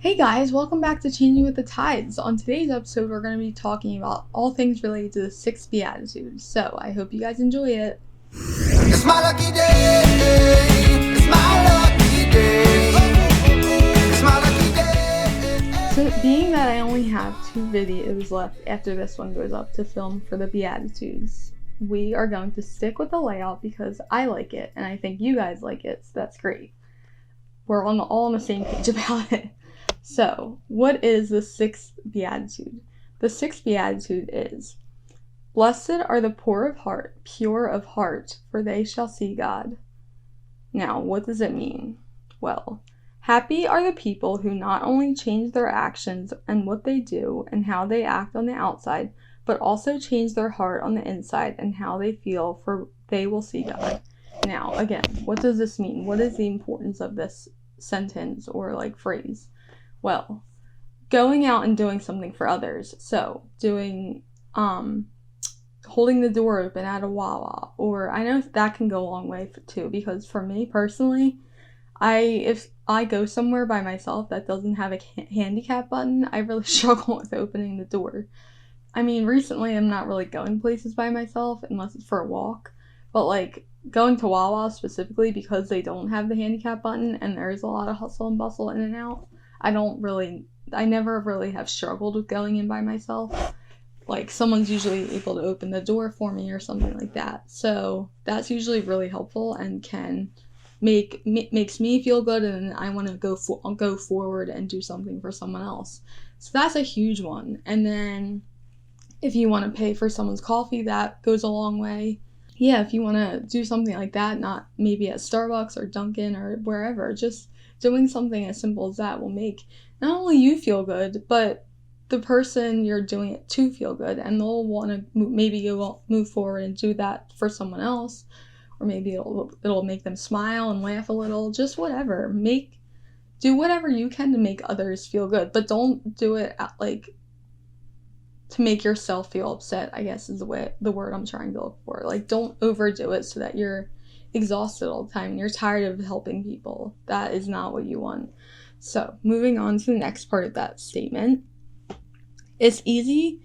Hey guys, welcome back to Changing with the Tides. On today's episode, we're going to be talking about all things related to the 6 Beatitudes. So I hope you guys enjoy it. It's my lucky day. It's my lucky day. It's my lucky day. So being that I only have 2 videos left after this one goes up to film for the Beatitudes, we are going to stick with the layout because I like it and I think you guys like it, so that's great. We're all on the same page about it. So, what is the 6th Beatitude? The 6th Beatitude is, "Blessed are the poor of heart, for they shall see God." Now, what does it mean? Well, happy are the people who not only change their actions and what they do and how they act on the outside, but also change their heart on the inside and how they feel, for they will see God. Now, again, what does this mean? What is the importance of this sentence or phrase? Well, going out and doing something for others. So, doing, holding the door open at a Wawa, or I know that can go a long way too, because for me personally, if I go somewhere by myself that doesn't have a handicap button, I really struggle with opening the door. I mean, recently I'm not really going places by myself unless it's for a walk, but going to Wawa specifically because they don't have the handicap button and there's a lot of hustle and bustle in and out. I never really have struggled with going in by myself. Someone's usually able to open the door for me or something like that. So that's usually really helpful and can makes me feel good, and I want to go forward and do something for someone else. So that's a huge one. And then if you want to pay for someone's coffee, that goes a long way. Yeah, if you want to do something like that, not maybe at Starbucks or Dunkin' or wherever, just doing something as simple as that will make not only you feel good, but the person you're doing it to feel good, and they'll want to maybe move forward and do that for someone else, or maybe it'll make them smile and laugh a little, just whatever. Do whatever you can to make others feel good, but don't do it to make yourself feel upset, I guess is the word I'm trying to look for. Don't overdo it so that you're exhausted all the time and you're tired of helping people. That is not what you want. So, moving on to the next part of that statement. It's easy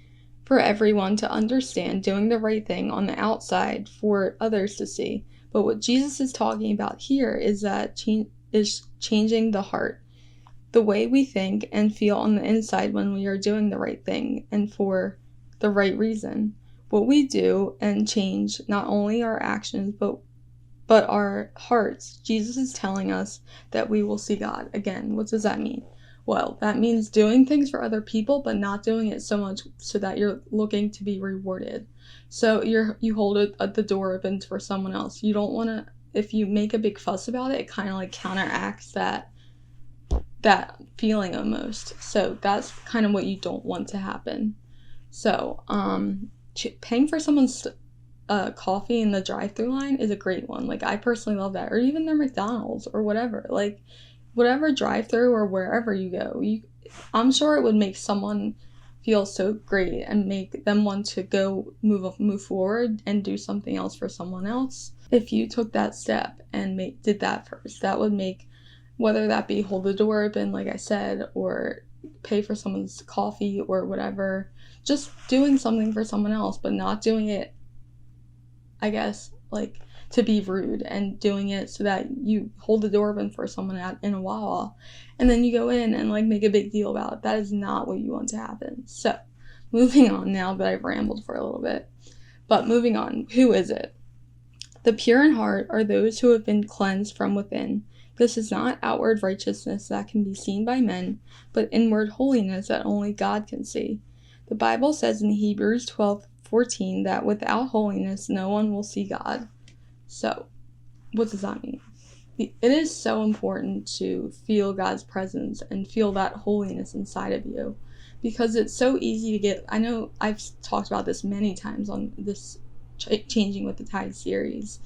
for everyone to understand doing the right thing on the outside for others to see, but what Jesus is talking about here is that changing the heart. The way we think and feel on the inside when we are doing the right thing and for the right reason. What we do and change not only our actions but our hearts. Jesus is telling us that we will see God. Again, what does that mean? Well, that means doing things for other people, but not doing it so much so that you're looking to be rewarded. So you hold the door open for someone else. You don't want to, if you make a big fuss about it, it kind of counteracts that feeling almost. So that's kind of what you don't want to happen. So, paying for someone's coffee in the drive-thru line is a great one. I personally love that. Or even their McDonald's or whatever. Whatever drive-thru or wherever you go, I'm sure it would make someone feel so great and make them want to go move forward and do something else for someone else. If you took that step and did that first, that would make, whether that be hold the door open, like I said, or pay for someone's coffee or whatever, just doing something for someone else, but not doing it, I guess, to be rude, and doing it so that you hold the door open for someone in a Wawa, and then you go in and make a big deal about it. That is not what you want to happen. So, moving on now that I've rambled for a little bit. But moving on, who is it? The pure in heart are those who have been cleansed from within. This is not outward righteousness that can be seen by men, but inward holiness that only God can see. The Bible says in Hebrews 12:14 that without holiness no one will see God. So, what does that mean? It is so important to feel God's presence and feel that holiness inside of you, because it's so easy to get, I know I've talked about this many times on this Changing with the Tide series.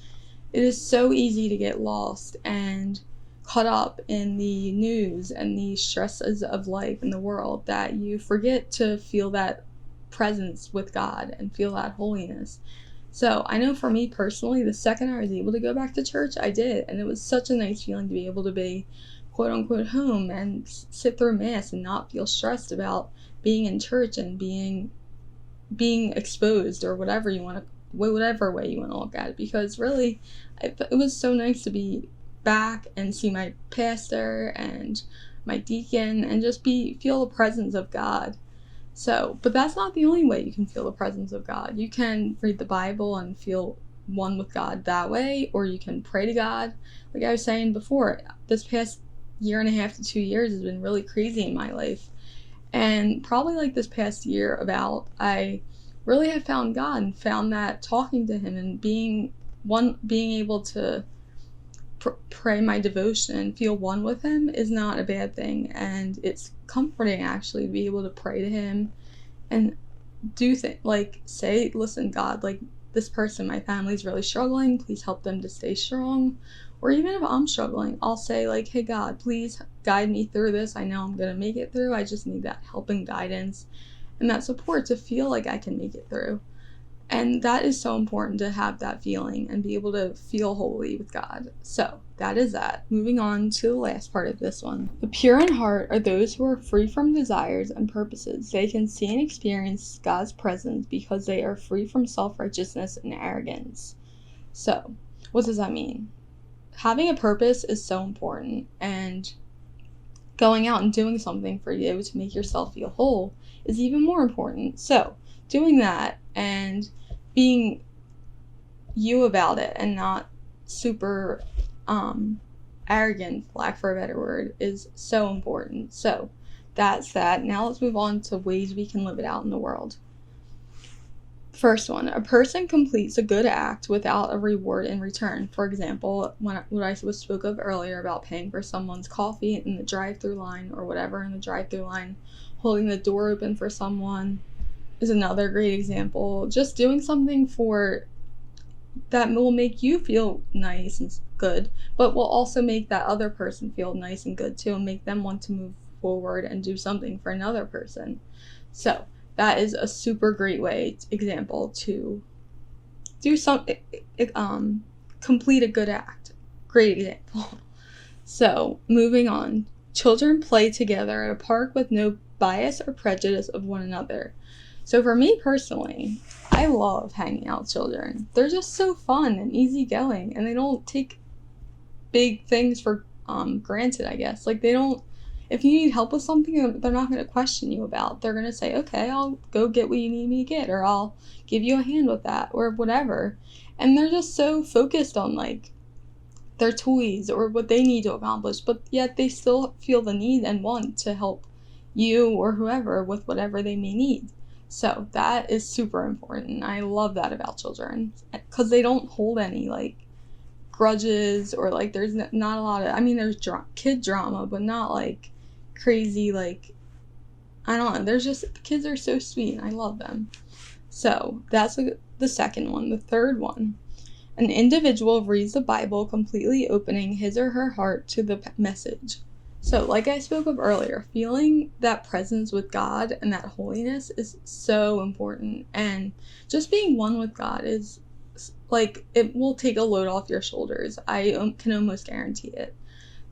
It is so easy to get lost and caught up in the news and the stresses of life in the world that you forget to feel that presence with God and feel that holiness. So I know for me personally, the second I was able to go back to church, I did. And it was such a nice feeling to be able to be quote unquote home and sit through Mass and not feel stressed about being in church and being exposed, or whatever way you want to look at it. Because really, it was so nice to be back and see my pastor and my deacon and just feel the presence of God. So, but that's not the only way you can feel the presence of God. You can read the Bible and feel one with God that way, or you can pray to God. Like I was saying before, this past year and a half to 2 years has been really crazy in my life. And probably like this past year I really have found God and found that talking to him and being able to pray my devotion and feel one with him is not a bad thing. And it's comforting actually to be able to pray to him and do things like say, listen, God, like this person, my family's really struggling, please help them to stay strong. Or even if I'm struggling, I'll say like, hey God, please guide me through this. I know I'm gonna make it through. I just need that help and guidance and that support to feel like I can make it through. And that is so important, to have that feeling and be able to feel holy with God. So that is that. Moving on to the last part of this one. The pure in heart are those who are free from desires and purposes. They can see and experience God's presence because they are free from self-righteousness and arrogance. So what does that mean? Having a purpose is so important, and going out and doing something for you to make yourself feel whole is even more important. So doing that and being you about it and not super arrogant, lack for a better word, is so important. So that's that. Now let's move on to ways we can live it out in the world. First one, a person completes a good act without a reward in return. For example, what I spoke of earlier about paying for someone's coffee in the drive-through line or whatever in the drive-through line, holding the door open for someone is another great example. Just doing something that will make you feel nice and good, but will also make that other person feel nice and good too, and make them want to move forward and do something for another person. So that is a super great example to do something, complete a good act. Great example. So moving on, children play together at a park with no bias or prejudice of one another. So for me personally, I love hanging out with children. They're just so fun and easygoing, and they don't take big things for granted, I guess. Like, they don't, if you need help with something, they're not going to question you about. They're going to say, okay, I'll go get what you need me to get, or I'll give you a hand with that, or whatever. And they're just so focused on, like, their toys or what they need to accomplish, but yet they still feel the need and want to help you or whoever with whatever they may need. So that is super important. I love that about children, because they don't hold any, like, grudges, or, like, there's not a lot of, I mean, there's kid drama, but not, like, crazy, like, I don't know, there's just, the kids are so sweet, and I love them. So that's the second one. The third one, an individual reads the Bible completely opening his or her heart to the message. So, like I spoke of earlier, feeling that presence with God and that holiness is so important. And just being one with God is, like, it will take a load off your shoulders. I can almost guarantee it.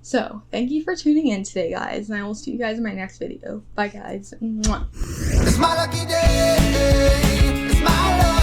So, thank you for tuning in today, guys. And I will see you guys in my next video. Bye, guys. Mwah. It's my lucky day. It's my lucky